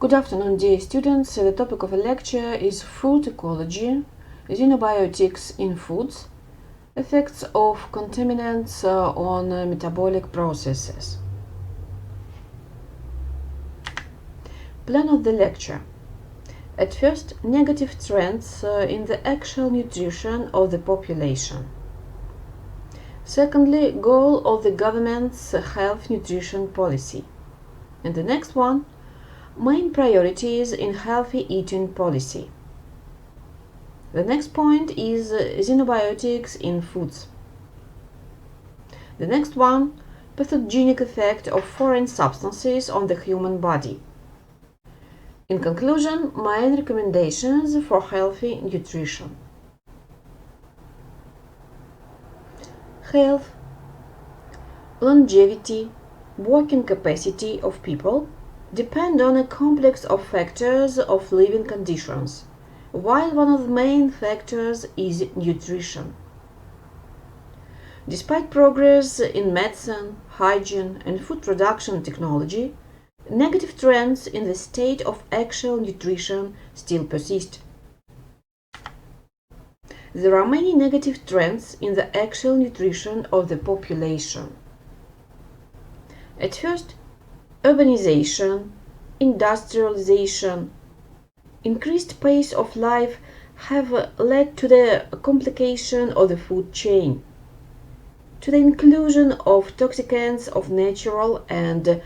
Good afternoon, dear students. The topic of a lecture is food ecology, xenobiotics in foods, effects of contaminants on metabolic processes. Plan of the lecture. At first, negative trends in the actual nutrition of the population. Secondly, goal of the government's health nutrition policy. And the next one, main priorities in healthy eating policy. The next point is xenobiotics in foods. The next one, pathogenic effect of foreign substances on the human body. In conclusion, main recommendations for healthy nutrition. Health, longevity, working capacity of people depend on a complex of factors of living conditions, while one of the main factors is nutrition. Despite progress in medicine, hygiene, and food production technology, negative trends in the state of actual nutrition still persist. There are many negative trends in the actual nutrition of the population. At first, urbanization, industrialization, increased pace of life have led to the complication of the food chain, to the inclusion of toxicants of natural and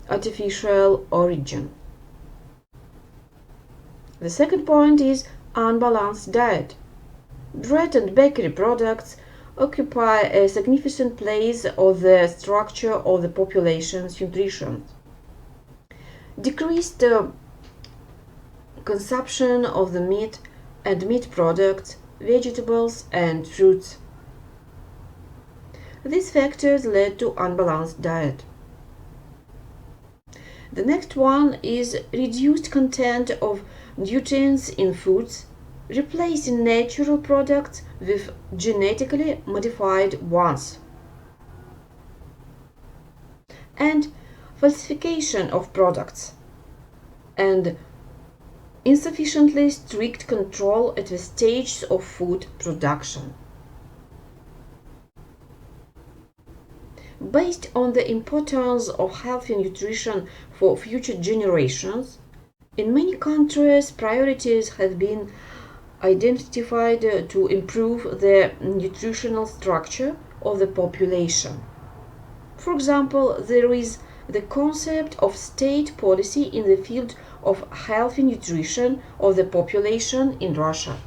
artificial origin. The second point is unbalanced diet. Bread and bakery products occupy a significant place of the structure of the population's nutrition. Decreased consumption of the meat and meat products, vegetables and fruits. These factors led to unbalanced diet. The next one is reduced content of nutrients in foods, replacing natural products with genetically modified ones. And falsification of products and insufficiently strict control at the stages of food production. Based on the importance of healthy nutrition for future generations, in many countries priorities have been identified to improve the nutritional structure of the population. For example, there is the concept of state policy in the field of healthy nutrition of the population in Russia.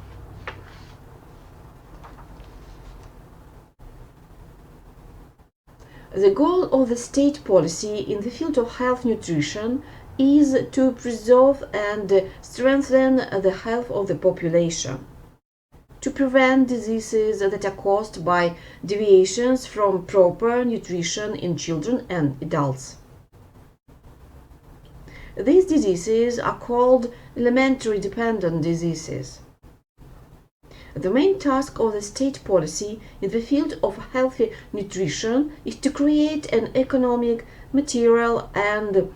The goal of the state policy in the field of health nutrition is to preserve and strengthen the health of the population, to prevent diseases that are caused by deviations from proper nutrition in children and adults. These diseases are called elementary dependent diseases. The main task of the state policy in the field of healthy nutrition is to create an economic, material, and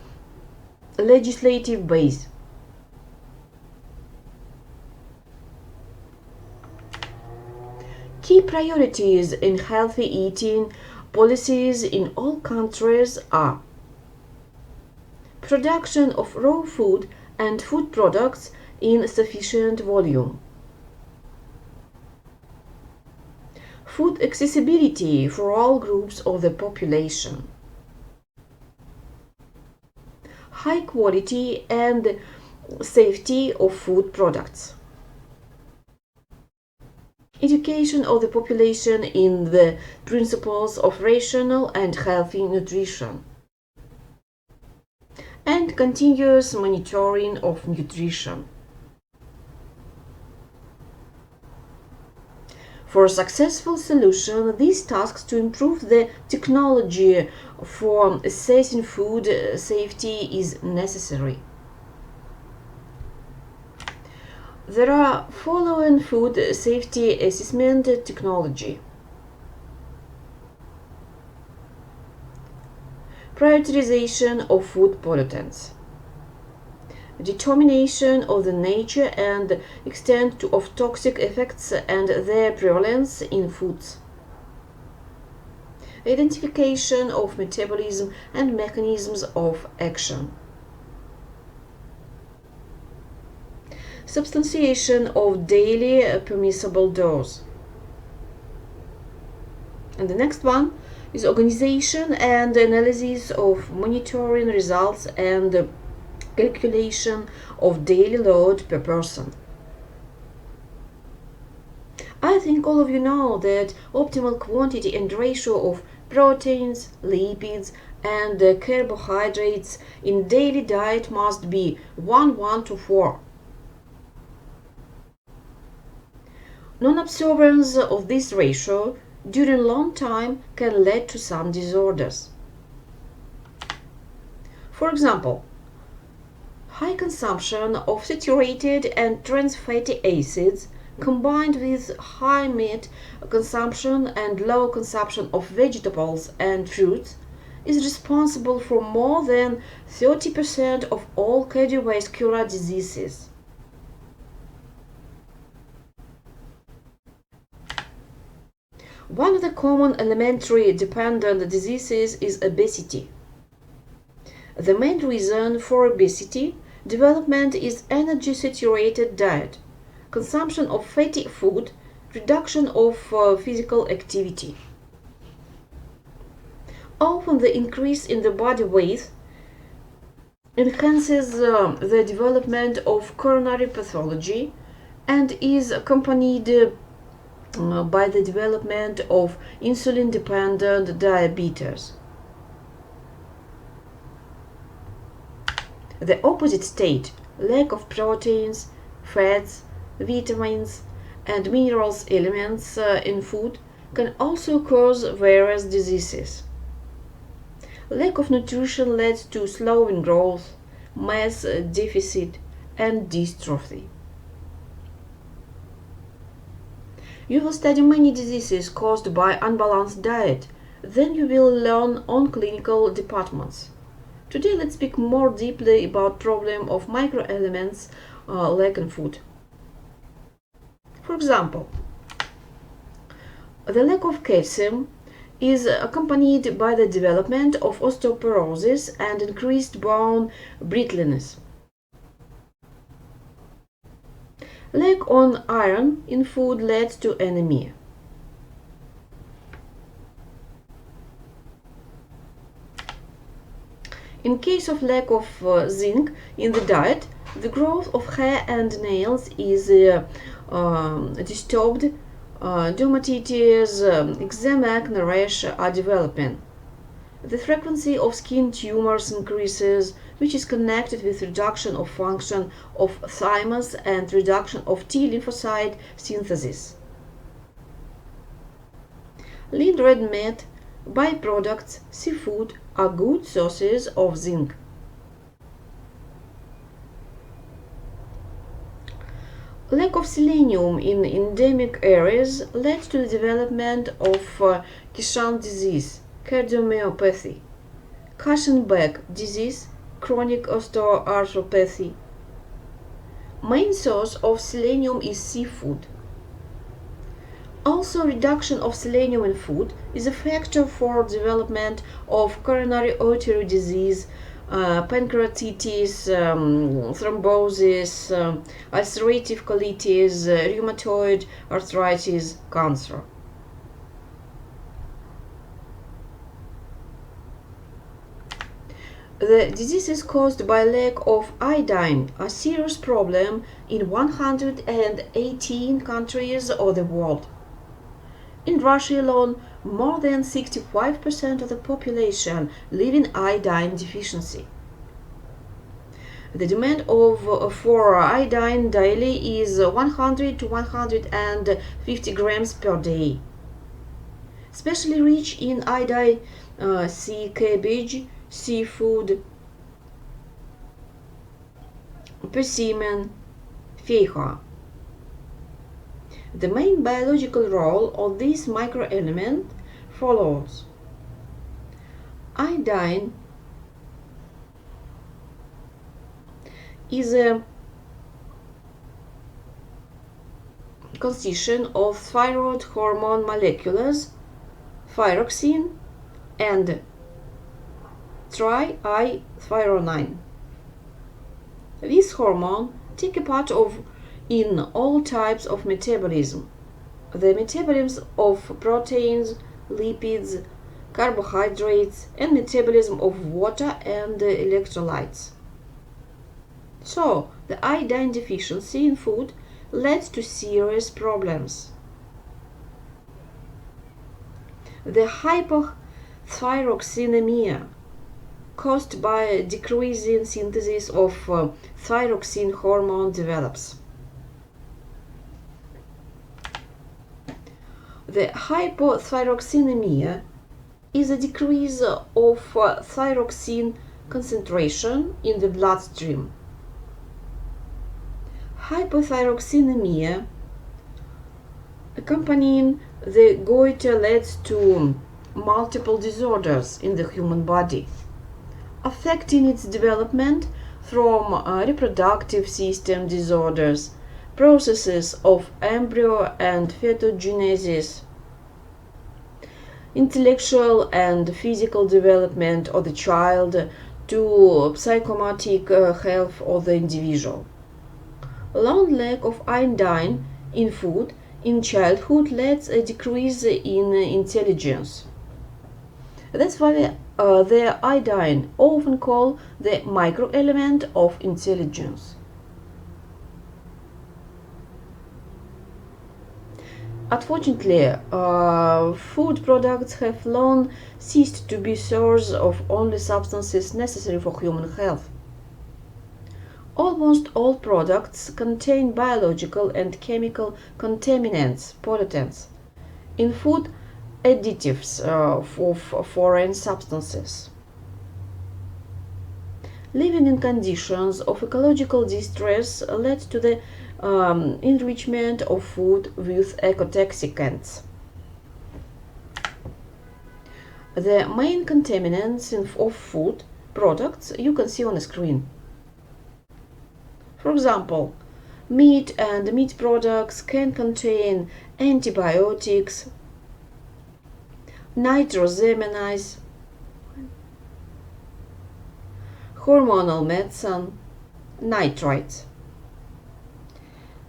legislative base. Key priorities in healthy eating policies in all countries are production of raw food and food products in sufficient volume, food accessibility for all groups of the population, high quality and safety of food products, education of the population in the principles of rational and healthy nutrition, and continuous monitoring of nutrition. For a successful solution, these tasks to improve the technology for assessing food safety is necessary. There are following food safety assessment technology. Prioritization of food pollutants. determination of the nature and extent of toxic effects and their prevalence in foods, identification of metabolism and mechanisms of action, substantiation of daily permissible dose. And the next one is organization and analysis of monitoring results and calculation of daily load per person. I think all of you know that optimal quantity and ratio of proteins, lipids, and carbohydrates in daily diet must be 1:1 to 4. Non-observance of this ratio during a long time can lead to some disorders. For example, high consumption of saturated and trans fatty acids combined with high meat consumption and low consumption of vegetables and fruits is responsible for more than 30% of all cardiovascular diseases. One of the common alimentary dependent diseases is obesity. The main reason for obesity development is energy-saturated diet, consumption of fatty food, reduction of physical activity. Often the increase in the body weight enhances the development of coronary pathology and is accompanied by the development of insulin-dependent diabetes. The opposite state, lack of proteins, fats, vitamins, and minerals elements in food, can also cause various diseases. Lack of nutrition leads to slowing growth, mass deficit, and dystrophy. You will study many diseases caused by unbalanced diet, then you will learn on clinical departments. Today let's speak more deeply about problem of microelements lack in food. For example, the lack of calcium is accompanied by the development of osteoporosis and increased bone brittleness. Lack of iron in food leads to anemia. In case of lack of zinc in the diet, the growth of hair and nails is disturbed, dermatitis, eczema, acne rash are developing. The frequency of skin tumors increases, which is connected with reduction of function of thymus and reduction of T lymphocyte synthesis. Lean red meat, byproducts, seafood are good sources of zinc. Lack of selenium in endemic areas led to the development of Kishan disease, cardiomyopathy, Cushenberg disease, chronic osteoarthropathy. Main source of selenium is seafood. Also, reduction of selenium in food is a factor for development of coronary artery disease, pancreatitis, thrombosis, ulcerative colitis, rheumatoid arthritis, cancer. The diseases caused by lack of iodine are a serious problem in 118 countries of the world. In Russia alone, more than 65% of the population live in iodine deficiency. The demand for iodine daily is 100 to 150 grams per day. Especially rich in iodine, sea cabbage, seafood, persimmon, feijoa. The main biological role of this microelement follows. Iodine is a constitution of thyroid hormone molecules, thyroxine and triiodthyronine. This hormone takes a part in all types of metabolism. The metabolism of proteins, lipids, carbohydrates, and metabolism of water and electrolytes. So, the iodine deficiency in food leads to serious problems. The hypothyroxemia, caused by a decrease in synthesis of thyroxine hormone, develops. The hypothyroxemia is a decrease of thyroxine concentration in the bloodstream. Hypothyroxemia accompanying the goiter leads to multiple disorders in the human body, affecting its development from reproductive system disorders, processes of embryo and fetogenesis, intellectual and physical development of the child, to psychosomatic health of the individual. Long lack of iodine in food in childhood leads a decrease in intelligence. That's why the iodine often called the microelement of intelligence. Unfortunately, food products have long ceased to be source of only substances necessary for human health. Almost all products contain biological and chemical contaminants, pollutants, in food additives of foreign substances. Living in conditions of ecological distress led to the enrichment of food with ecotoxicants. The main contaminants of food products you can see on the screen. For example, meat and meat products can contain antibiotics, nitrosamines, hormonal medicine, nitrates.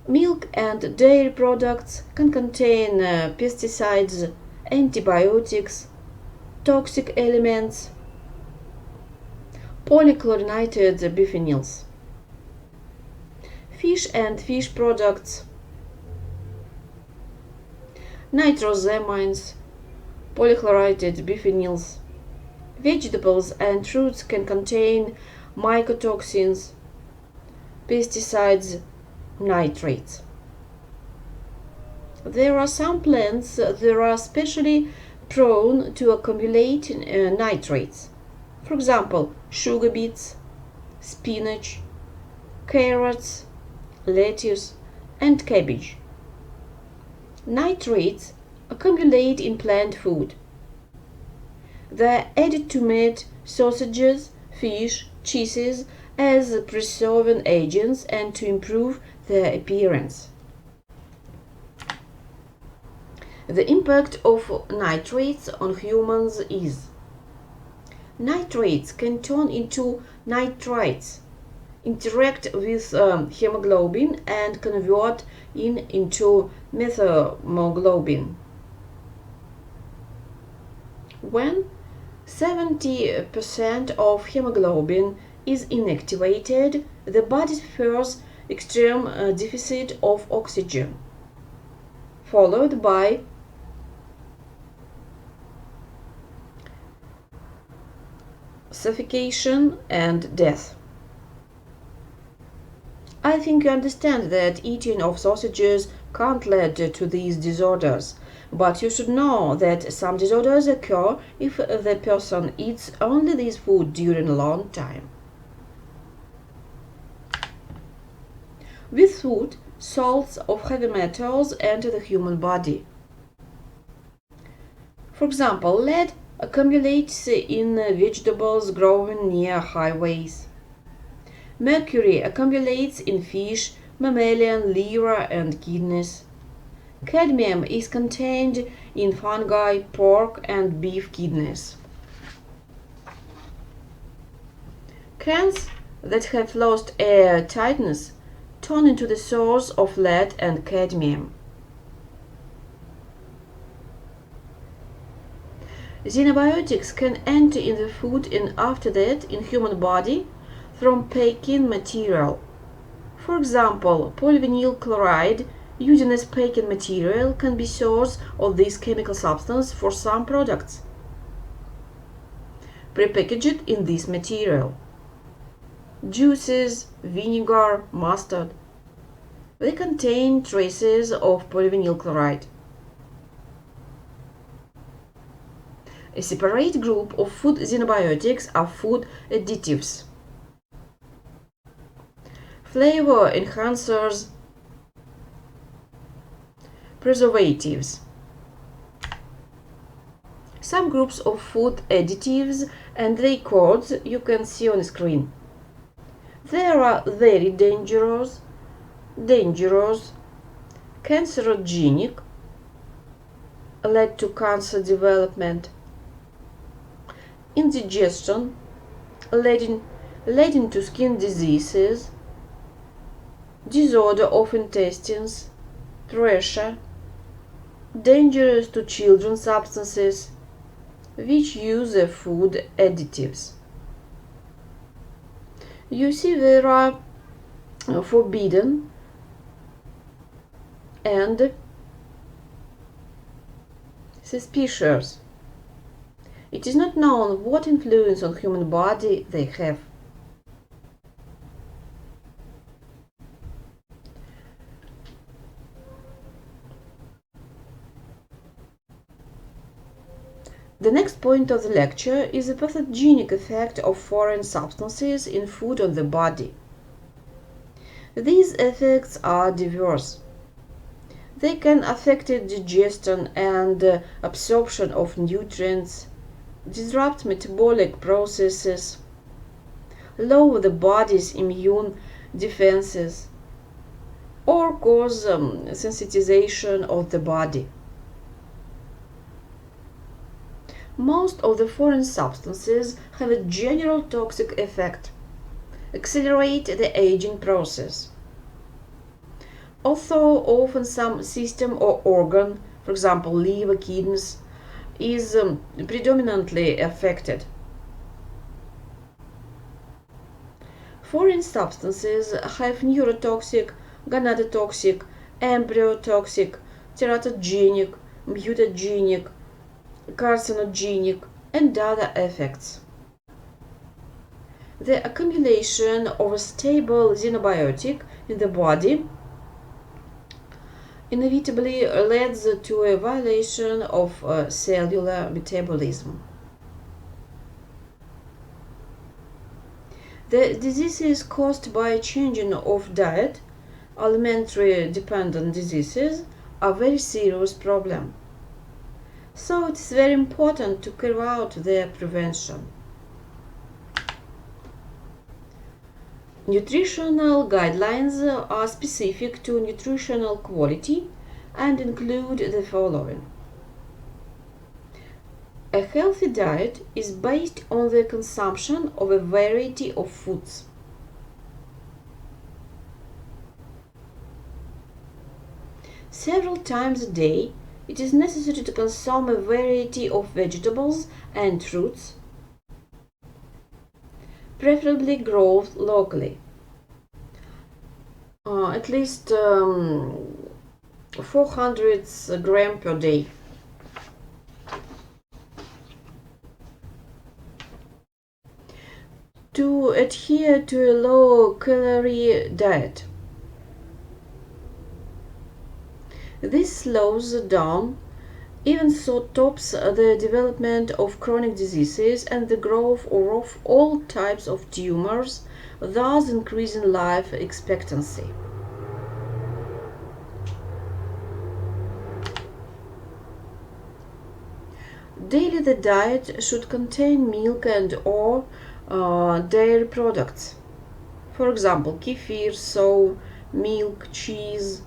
Milk and dairy products can contain pesticides, antibiotics, toxic elements, polychlorinated biphenyls. Fish and fish products, nitrosamines, polychlorinated biphenyls. Vegetables and fruits can contain mycotoxins, pesticides, nitrates. There are some plants that are especially prone to accumulate nitrates. For example, sugar beets, spinach, carrots, lettuce, and cabbage. Nitrates accumulate in plant food. They are added to meat, sausages, fish, cheeses as preserving agents and to improve their appearance. The impact of nitrates on humans is: nitrates can turn into nitrites, interact with hemoglobin and convert into methemoglobin. When 70% of hemoglobin is inactivated, the body suffers extreme deficit of oxygen, followed by suffocation and death. I think you understand that eating of sausages can't lead to these disorders, but you should know that some disorders occur if the person eats only this food during a long time. With food, salts of heavy metals enter the human body. For example, lead accumulates in vegetables growing near highways. Mercury accumulates in fish, mammalian liver and kidneys. Cadmium is contained in fungi, pork and beef kidneys. Cans that have lost air tightness turn into the source of lead and cadmium. Xenobiotics can enter in the food and after that in human body from packing material. For example, polyvinyl chloride used as packing material can be source of this chemical substance for some products prepackaged in this material. Juices, vinegar, mustard. They contain traces of polyvinyl chloride. A separate group of food xenobiotics are food additives, flavor enhancers, preservatives. Some groups of food additives and their codes you can see on the screen. There are very dangerous, cancerogenic, lead to cancer development, indigestion, leading to skin diseases, disorder of intestines, pressure, dangerous to children substances, which use food additives. You see there are forbidden and suspicious. It is not known what influence on human body they have. The next point of the lecture is the pathogenic effect of foreign substances in food on the body. These effects are diverse. They can affect digestion and absorption of nutrients, disrupt metabolic processes, lower the body's immune defenses, or cause sensitization of the body. Most of the foreign substances have a general toxic effect, accelerate the aging process. Although often some system or organ, for example liver, kidneys, is predominantly affected. Foreign substances have neurotoxic, gonadotoxic, embryotoxic, teratogenic, mutagenic, carcinogenic, and other effects. The accumulation of a stable xenobiotic in the body inevitably leads to a violation of cellular metabolism. The diseases caused by changing of diet, alimentary dependent diseases, are a very serious problem. So it is very important to carry out their prevention. Nutritional guidelines are specific to nutritional quality and include the following. A healthy diet is based on the consumption of a variety of foods. Several times a day, it is necessary to consume a variety of vegetables and fruits, preferably grown locally. At least 400 grams per day. To adhere to a low-calorie diet. This slows down, even so stops the development of chronic diseases and the growth of all types of tumors, thus increasing life expectancy. Daily the diet should contain milk and or dairy products, For example, kefir, soy, milk, cheese,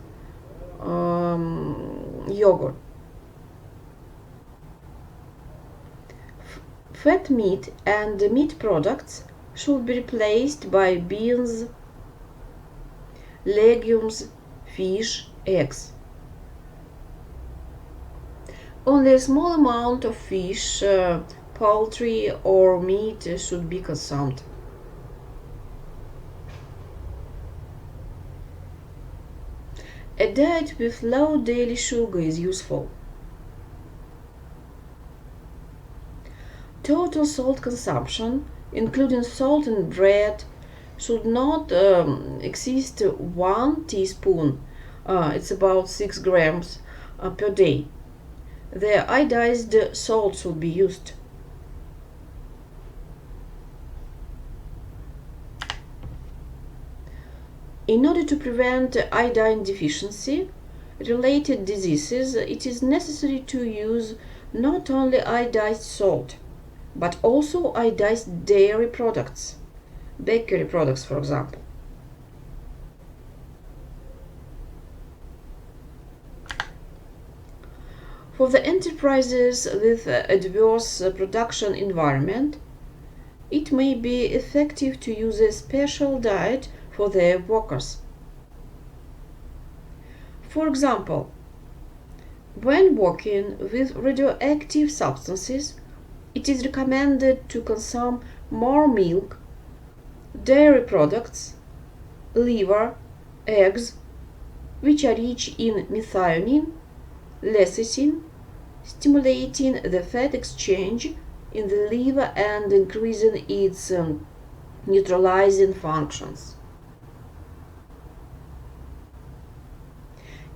yogurt. Fat meat and meat products should be replaced by beans, legumes, fish, eggs. Only a small amount of fish, poultry or meat should be consumed. A diet with low daily sugar is useful. Total salt consumption, including salt in bread, should not exceed 1 teaspoon. It's about 6 grams per day. The iodized salt should be used. In order to prevent iodine deficiency related diseases, it is necessary to use not only iodized salt, but also iodized dairy products, bakery products, for example. For the enterprises with adverse production environment, it may be effective to use a special diet for their workers. For example, when working with radioactive substances, it is recommended to consume more milk, dairy products, liver, eggs, which are rich in methionine, lecithin, stimulating the fat exchange in the liver and increasing its neutralizing functions.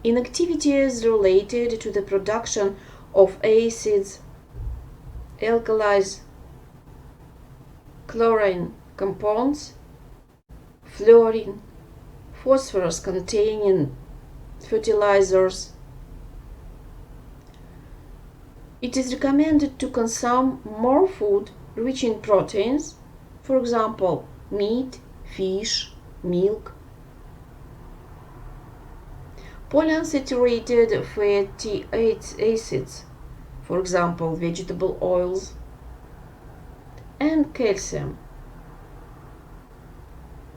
In activities related to the production of acids, alkalis, chlorine compounds, fluorine, phosphorus containing fertilizers, it is recommended to consume more food rich in proteins, for example, meat, fish, milk. Polyunsaturated fatty acids, for example, vegetable oils, and calcium,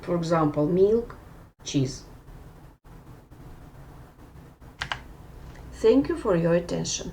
for example, milk, cheese. Thank you for your attention.